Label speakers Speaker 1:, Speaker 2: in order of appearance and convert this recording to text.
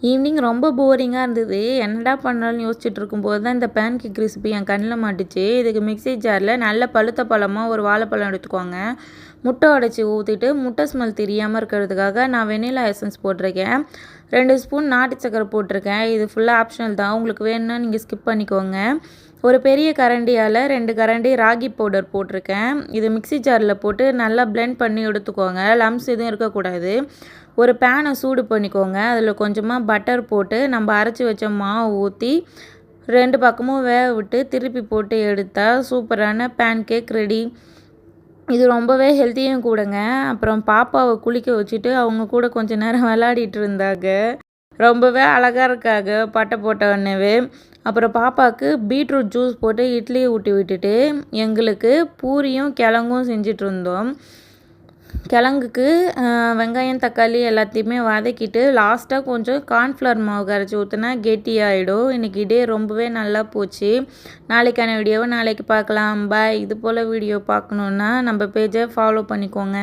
Speaker 1: Evening ரொம்ப போரிங்காக இருந்தது. என்னடா பண்ணலான்னு யோசிச்சுட்டு இருக்கும்போது தான் இந்த பேன் கேக் ரெசிபி என் கண்ணில் மாட்டுச்சு. இதுக்கு மிக்ஸி ஜாரில் நல்ல பழுத்த பழமாக ஒரு வாழைப்பழம் எடுத்துக்கோங்க. முட்டை உடைச்சி ஊற்றிட்டு முட்டை ஸ்மெல் தெரியாமல் இருக்கிறதுக்காக நான் வெண்ணிலா எசன்ஸ் போட்டிருக்கேன். 2 ஸ்பூன் நாட்டு சக்கரை போட்டிருக்கேன். இது ஃபுல்லாக ஆப்ஷனல் தான். உங்களுக்கு வேணும்னா நீங்கள் ஸ்கிப் பண்ணிக்கோங்க. ஒரு பெரிய கரண்டியால் 2 கரண்டி ராகி பவுடர் போட்டிருக்கேன். இது மிக்ஸி ஜாரில் போட்டு நல்லா பிளெண்ட் பண்ணி எடுத்துக்கோங்க. லம்ஸ் எதுவும் இருக்கக்கூடாது. ஒரு பேனை சூடு பண்ணிக்கோங்க. அதில் கொஞ்சமாக பட்டர் போட்டு நம்ம அரைச்சி வச்ச மாவு ஊற்றி 2 பக்கமும் வேக விட்டு திருப்பி போட்டு எடுத்தால் சூப்பரான பேன் கேக் ரெடி. இது ரொம்பவே ஹெல்த்தியும் கூடங்க. அப்புறம் பாப்பாவை குளிக்க வச்சுட்டு அவங்க கூட கொஞ்ச நேரம் விளையாடிட்டு இருந்தாங்க. ரொம்பவே அழகாக இருக்காங்க பட்டை போட்ட உடனேவே. அப்புறம் பாப்பாவுக்கு பீட்ரூட் ஜூஸ் போட்டு இட்லியை ஊட்டி விட்டுட்டு எங்களுக்கு பூரியும் கிழங்கும் செஞ்சிட்டு இருந்தோம். கிழங்குக்கு வெங்காயம் தக்காளி எல்லாத்தையுமே வதக்கிட்டு லாஸ்ட்டாக கொஞ்சம் கார்ன்ஃப்ளவர் மாவு கரைச்சி ஊற்றினா கெட்டியாகிடும். இன்றைக்கி டே ரொம்பவே நல்லா போச்சு. நாளைக்கான வீடியோவை நாளைக்கு பார்க்கலாம். பாய். இது போல் வீடியோ பார்க்கணுன்னா நம்ம பேஜை ஃபாலோ பண்ணிக்கோங்க.